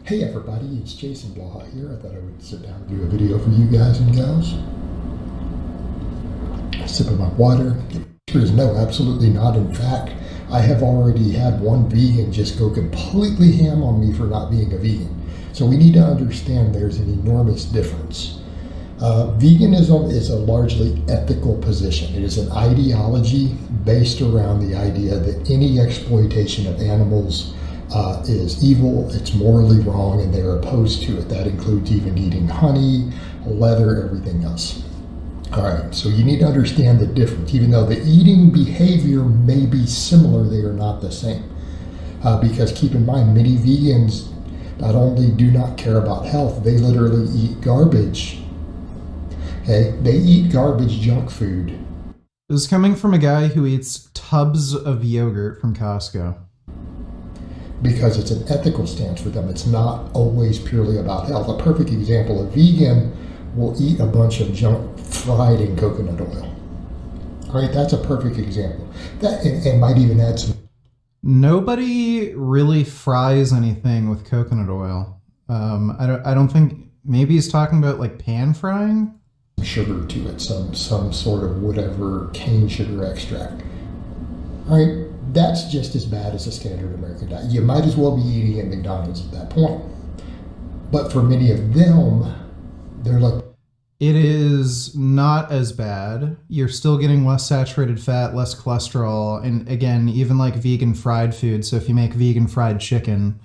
Hey everybody, it's Jason Blaha here. I thought I would sit down and do a video for you guys and gals. Sipping my water. The answer is no, absolutely not. In fact, I have already had one vegan just go completely ham on me for not being a vegan. So we need to understand there's an enormous difference. Veganism is a largely ethical position. It is an ideology based around the idea that any exploitation of animals is evil, it's morally wrong, and they're opposed to it. That includes even eating honey, leather, everything else. All right, so you need to understand the difference. Even though the eating behavior may be similar, they are not the same. Because keep in mind, many vegans not only do not care about health, they literally eat garbage. Okay? They eat garbage junk food. This is coming from a guy who eats tubs of yogurt from Costco. Because it's an ethical stance for them. It's not always purely about health. A perfect example, a vegan will eat a bunch of junk fried in coconut oil. All right, that's a perfect example. That and might even add some. Nobody really fries anything with coconut oil. I don't think, maybe he's talking about like pan frying? Sugar to it, some sort of whatever cane sugar extract. All right. That's just as bad as a standard American diet. You might as well be eating at McDonald's at that point. But for many of them, they're like... It is not as bad. You're still getting less saturated fat, less cholesterol, and again, even like vegan fried food. So if you make vegan fried chicken,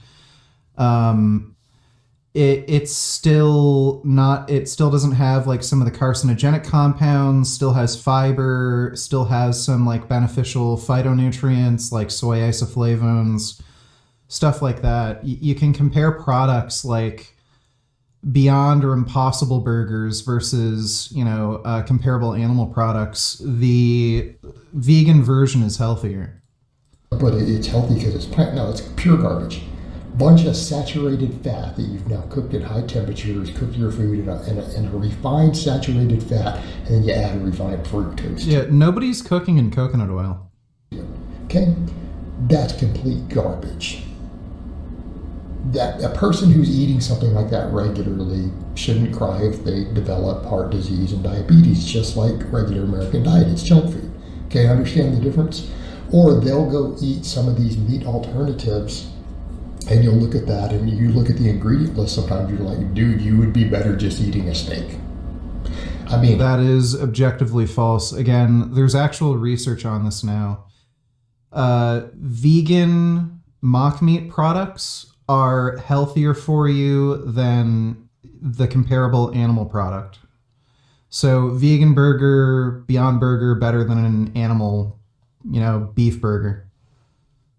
it's still not, it still doesn't have like some of the carcinogenic compounds, still has fiber, still has some like beneficial phytonutrients like soy isoflavones, stuff like that. You can compare products like Beyond or Impossible Burgers versus, comparable animal products. The vegan version is healthier. But it's healthy because it's plant. No, it's pure garbage. Bunch of saturated fat that you've now cooked at high temperatures, cooked your food in a refined saturated fat, and then you add a refined fructose. Yeah, nobody's cooking in coconut oil. Okay? That's complete garbage. That a person who's eating something like that regularly shouldn't cry if they develop heart disease and diabetes, just like regular American diet. It's junk food. Okay, understand the difference? Or they'll go eat some of these meat alternatives, and you'll look at that and you look at the ingredient list, sometimes you're like, dude, you would be better just eating a steak. I mean... That is objectively false. Again, there's actual research on this now. Vegan mock meat products are healthier for you than the comparable animal product. So vegan burger, Beyond Burger, better than an animal, beef burger.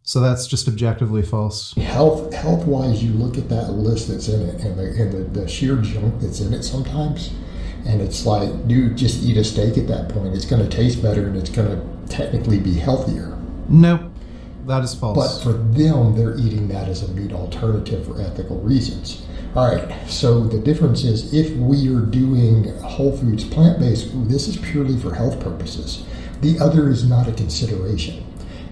So that's just objectively false. Health-wise, you look at that list that's in it and the sheer junk that's in it sometimes, and it's like, dude, just eat a steak at that point. It's going to taste better and it's going to technically be healthier. Nope, that is false. But for them, they're eating that as a meat alternative for ethical reasons. All right, so the difference is if we are doing whole foods plant-based, this is purely for health purposes. The other is not a consideration.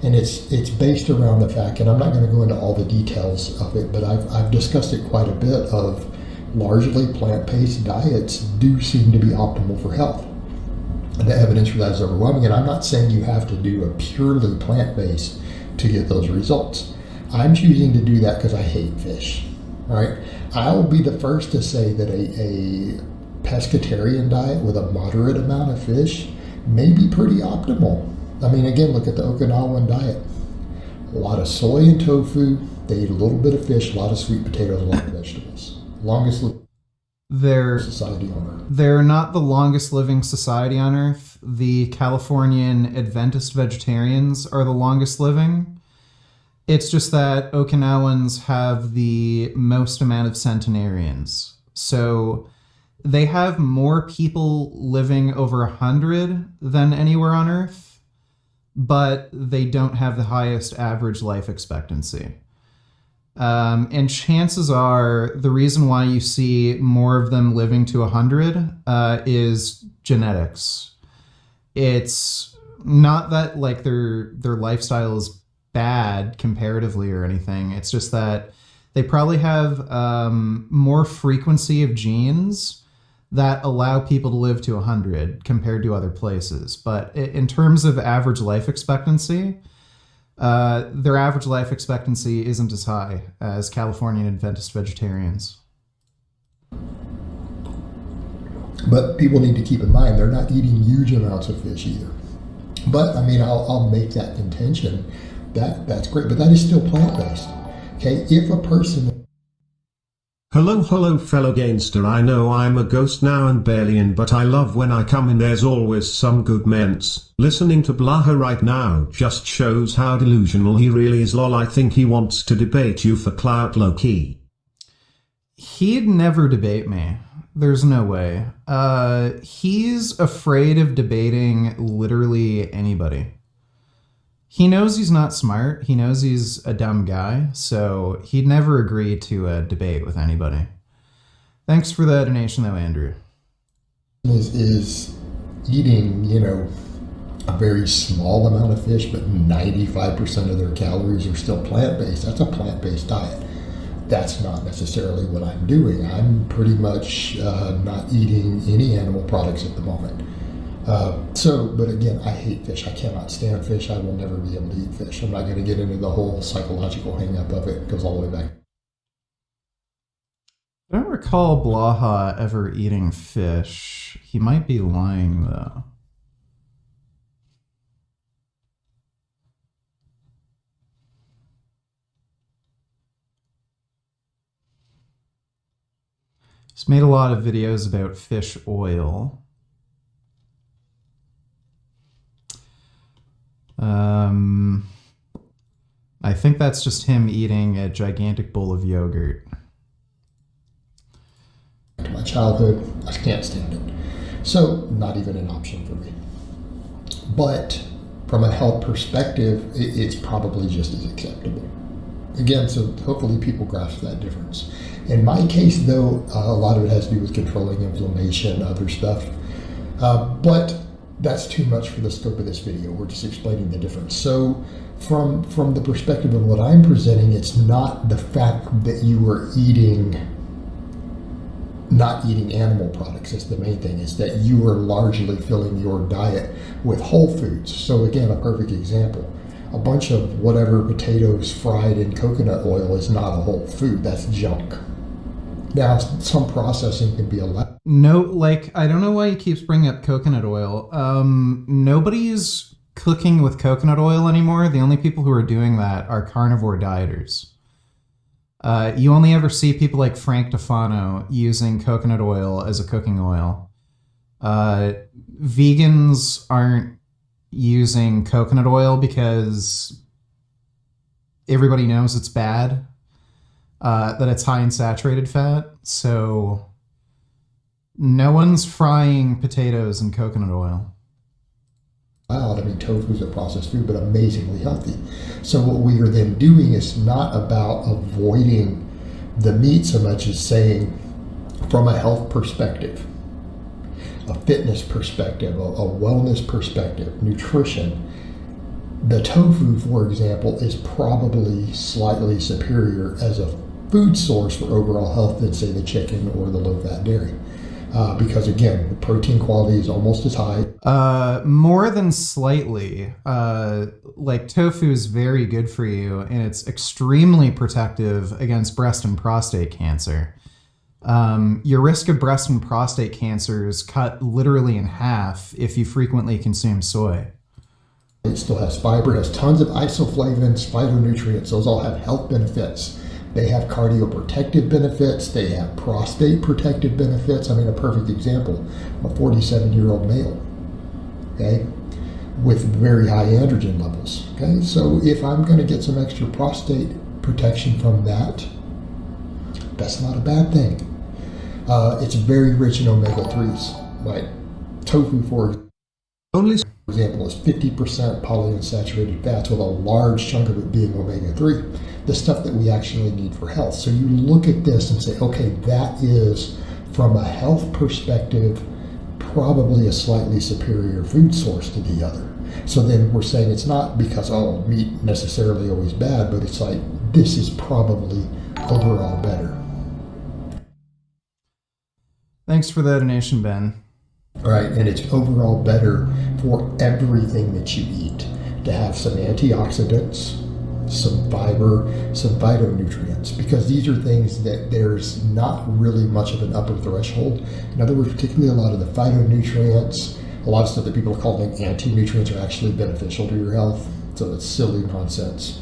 And it's based around the fact, and I'm not going to go into all the details of it, but I've discussed it quite a bit, of largely plant-based diets do seem to be optimal for health. And the evidence for that is overwhelming, and I'm not saying you have to do a purely plant-based to get those results. I'm choosing to do that because I hate fish. All right, I'll be the first to say that a pescatarian diet with a moderate amount of fish may be pretty optimal. I mean, again, look at the Okinawan diet. A lot of soy and tofu. They eat a little bit of fish, a lot of sweet potatoes, a lot of vegetables. Longest living society on Earth. They're not the longest living society on Earth. The Californian Adventist vegetarians are the longest living. It's just that Okinawans have the most amount of centenarians. So they have more people living over 100 than anywhere on Earth, but they don't have the highest average life expectancy. And chances are the reason why you see more of them living to 100 is genetics. It's not that like their lifestyle is bad comparatively or anything. It's just that They probably have more frequency of genes that allow people to live to 100 compared to other places. But in terms of average life expectancy, their average life expectancy isn't as high as Californian Adventist vegetarians. But people need to keep in mind they're not eating huge amounts of fish either. But I mean, I'll make that contention. That's great, but that is still plant-based. Okay, if a person... Hello fellow Gainster, I know I'm a ghost now and barely in, but I love when I come in there's always some good ments. Listening to Blaha right now just shows how delusional he really is. Lol, I think he wants to debate you for clout, low-key. He'd never debate me. There's no way. He's afraid of debating literally anybody. He knows he's not smart. He knows he's a dumb guy, so he'd never agree to a debate with anybody. Thanks for the donation, though, Andrew. Is eating, a very small amount of fish, but 95% of their calories are still plant-based. That's a plant-based diet. That's not necessarily what I'm doing. I'm pretty much not eating any animal products at the moment. But again, I hate fish. I cannot stand fish. I will never be able to eat fish. I'm not going to get into the whole psychological hang-up of it. It goes all the way back. I don't recall Blaha ever eating fish. He might be lying, though. He's made a lot of videos about fish oil. I think that's just him eating a gigantic bowl of yogurt. My childhood, I can't stand it. So, not even an option for me. But from a health perspective, it's probably just as acceptable. Again, so hopefully people grasp that difference. In my case, though, a lot of it has to do with controlling inflammation, other stuff. But that's too much for the scope of this video. We're just explaining the difference. So from the perspective of what I'm presenting, it's not the fact that you are not eating animal products. That's the main thing. It's that you are largely filling your diet with whole foods. So again, a perfect example. A bunch of whatever potatoes fried in coconut oil is not a whole food. That's junk. Now, some processing can be allowed. No, I don't know why he keeps bringing up coconut oil. Nobody's cooking with coconut oil anymore. The only people who are doing that are carnivore dieters. You only ever see people like Frank Tufano using coconut oil as a cooking oil. Vegans aren't using coconut oil because everybody knows it's bad. That it's high in saturated fat, so no one's frying potatoes in coconut oil. I mean, tofu is a processed food, but amazingly healthy. So what we are then doing is not about avoiding the meat so much as saying, from a health perspective, a fitness perspective, a wellness perspective, nutrition, the tofu, for example, is probably slightly superior as a food source for overall health than, say, the chicken or the low-fat dairy. Because, again, the protein quality is almost as high. More than slightly. Tofu is very good for you, and it's extremely protective against breast and prostate cancer. Your risk of breast and prostate cancer is cut literally in half if you frequently consume soy. It still has fiber, has tons of isoflavones, phytonutrients. Those all have health benefits. They have cardioprotective benefits. They have prostate protective benefits. I mean, a perfect example, a 47-year-old male, okay, with very high androgen levels, okay? So if I'm going to get some extra prostate protection from that, that's not a bad thing. It's very rich in omega-3s, right? Tofu, for example, is 50% polyunsaturated fats, with a large chunk of it being omega-3, the stuff that we actually need for health. So you look at this and say, okay, that is, from a health perspective, probably a slightly superior food source to the other. So then we're saying it's not because, meat necessarily always bad, but it's like, this is probably overall better. Thanks for the donation, Ben. Right, and it's overall better for everything that you eat to have some antioxidants, some fiber, some phytonutrients, because these are things that there's not really much of an upper threshold. In other words, particularly a lot of the phytonutrients, a lot of stuff that people are calling anti-nutrients are actually beneficial to your health. So it's silly nonsense.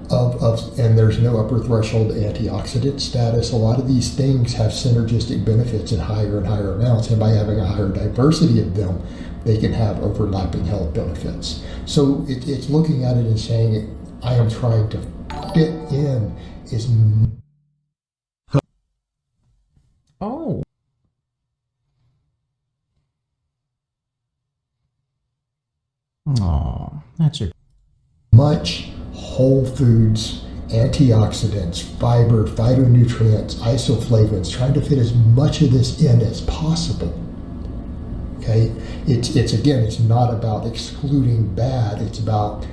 And there's no upper threshold antioxidant status. A lot of these things have synergistic benefits in higher and higher amounts, and by having a higher diversity of them, they can have overlapping health benefits. So it's looking at it and saying, I am trying to fit in is. Oh. Oh, that's your. Much whole foods, antioxidants, fiber, phytonutrients, isoflavones, trying to fit as much of this in as possible. Okay, it's not about excluding bad, it's about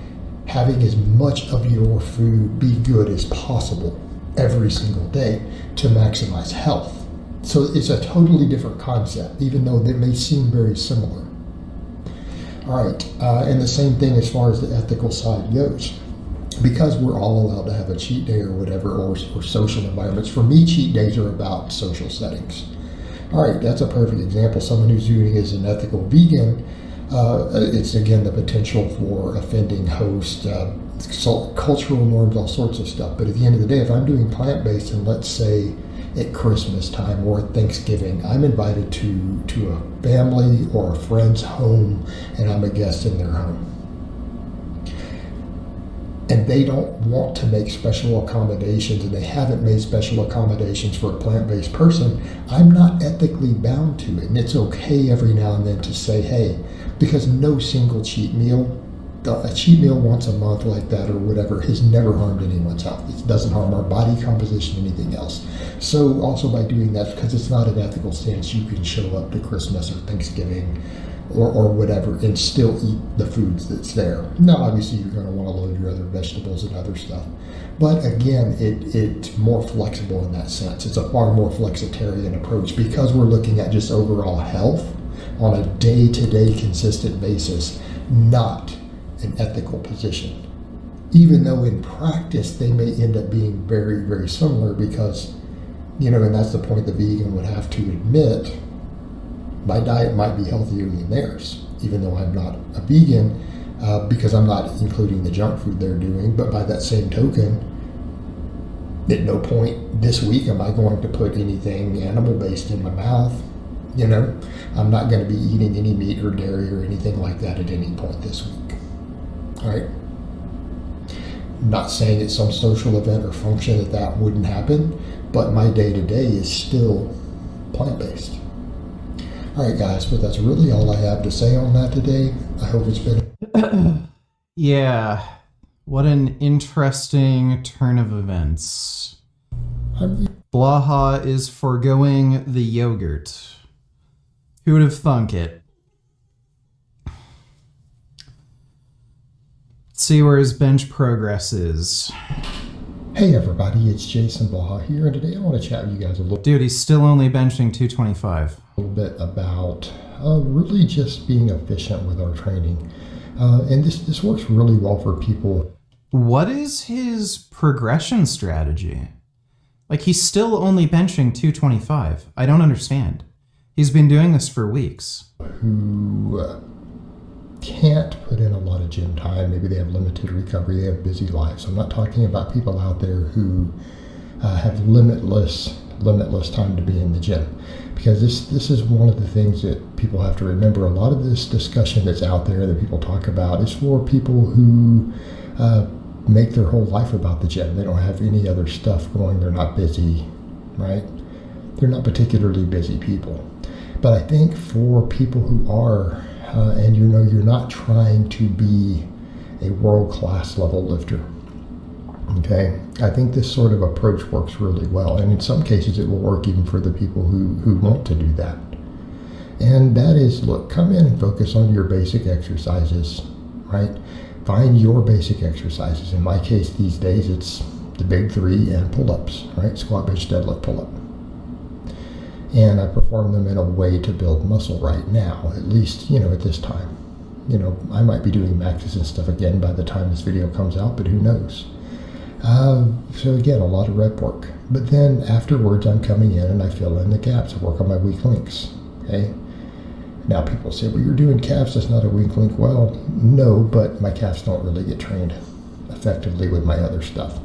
having as much of your food be good as possible every single day to maximize health. So it's a totally different concept, even though they may seem very similar. All right, and the same thing as far as the ethical side goes. Because we're all allowed to have a cheat day or whatever, or social environments, for me, cheat days are about social settings. All right, that's a perfect example. Someone who's doing it as an ethical vegan, it's again the potential for offending host, cultural norms, all sorts of stuff. But at the end of the day, if I'm doing plant-based, and let's say at Christmas time or at Thanksgiving, I'm invited to a family or a friend's home, and I'm a guest in their home. And they don't want to make special accommodations, and they haven't made special accommodations for a plant-based person, I'm not ethically bound to it. And it's okay every now and then to say, hey, because no single cheat meal, a cheat meal once a month like that or whatever, has never harmed anyone's health. It doesn't harm our body composition, anything else. So also by doing that, because it's not an ethical stance, you can show up to Christmas or Thanksgiving or whatever and still eat the foods that's there. Now, obviously, you're going to want to load your other vegetables and other stuff. But again, it's more flexible in that sense. It's a far more flexitarian approach because we're looking at just overall health on a day-to-day consistent basis, not an ethical position. Even though in practice, they may end up being very, very similar because, and that's the point the vegan would have to admit, my diet might be healthier than theirs, even though I'm not a vegan, because I'm not including the junk food they're doing. But by that same token, at no point this week am I going to put anything animal-based in my mouth. I'm not going to be eating any meat or dairy or anything like that at any point this week. All right. Not saying it's some social event or function that wouldn't happen, but my day-to-day is still plant-based. All right, guys, but that's really all I have to say on that today. I hope it's been... Yeah, what an interesting turn of events. Blaha is foregoing the yogurt. Who would have thunk it? Let's see where his bench progress is. Hey everybody, it's Jason Blaha here, and today I want to chat with you guys a little Dude, he's still only benching 225. bit about really just being efficient with our training. And this works really well for people. What is his progression strategy? Like, he's still only benching 225. I don't understand. He's been doing this for weeks. Who can't put in a lot of gym time. Maybe they have limited recovery. They have busy lives. I'm not talking about people out there who have limitless time to be in the gym. Because this is one of the things that people have to remember. A lot of this discussion that's out there that people talk about is for people who make their whole life about the gym. They don't have any other stuff going. They're not busy, right? They're not particularly busy people. But I think for people who are, and you're not trying to be a world-class level lifter, okay, I think this sort of approach works really well. And in some cases, it will work even for the people who want to do that. And that is, look, come in and focus on your basic exercises, right? Find your basic exercises. In my case these days, it's the big three, and pull-ups, right? Squat, bench, deadlift, pull-up. And I perform them in a way to build muscle right now, at least, at this time. I might be doing maxes and stuff again by the time this video comes out, but who knows? So again, a lot of rep work. But then afterwards, I'm coming in and I fill in the gaps. I work on my weak links, okay? Now people say, well, you're doing calves, that's not a weak link. Well, no, but my calves don't really get trained effectively with my other stuff,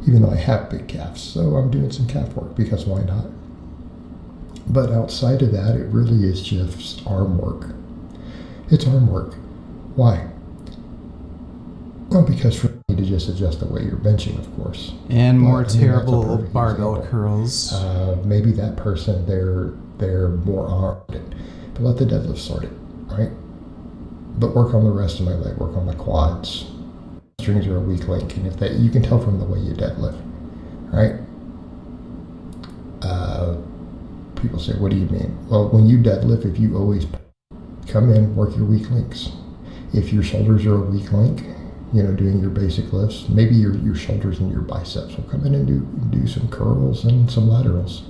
even though I have big calves. So I'm doing some calf work because why not? But outside of that, it really is just arm work. It's arm work. Why? Well, because for me to just adjust the way you're benching, of course. And more But, terrible that's a barbell example. curls. Maybe that person, they're more armed. But let the deadlift sort it, right? But work on the rest of my leg, work on my quads. Strings are a weak link, and if that, you can tell from the way you deadlift, right? People say, what do you mean? Well, when you deadlift, if you always come in, work your weak links. If your shoulders are a weak link, doing your basic lifts, maybe your shoulders and your biceps will come in and do some curls and some laterals,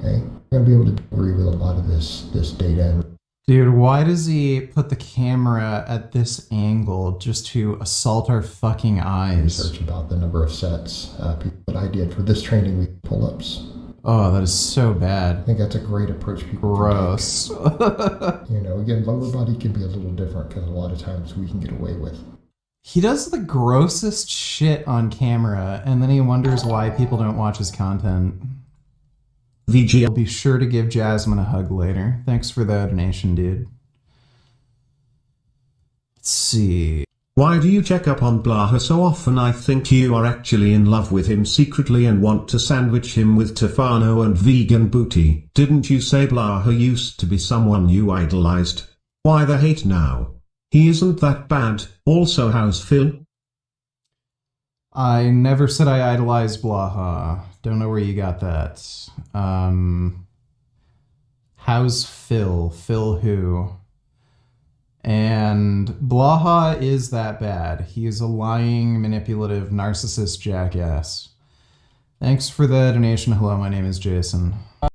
okay? You're going to be able to agree with a lot of this data. Dude, why does he put the camera at this angle just to assault our fucking eyes? Research about the number of sets that I did for this training week pull-ups. Oh, that is so I bad. think that's a great approach people Gross. can take. Again, lower body can be a little different because a lot of times we can get away with. He does the grossest shit on camera, and then he wonders why people don't watch his content. VG. I'll be sure to give Jasmine a hug later. Thanks for the donation, dude. Let's see. Why do you check up on Blaha so often? I think you are actually in love with him secretly and want to sandwich him with Tefano and vegan booty. Didn't you say Blaha used to be someone you idolized? Why the hate now? He isn't that bad. Also, how's Phil? I never said I idolized Blaha. Don't know where you got that. How's Phil? Phil who? And Blaha is that bad. He is a lying, manipulative, narcissist jackass. Thanks for the donation. Hello, my name is Jason.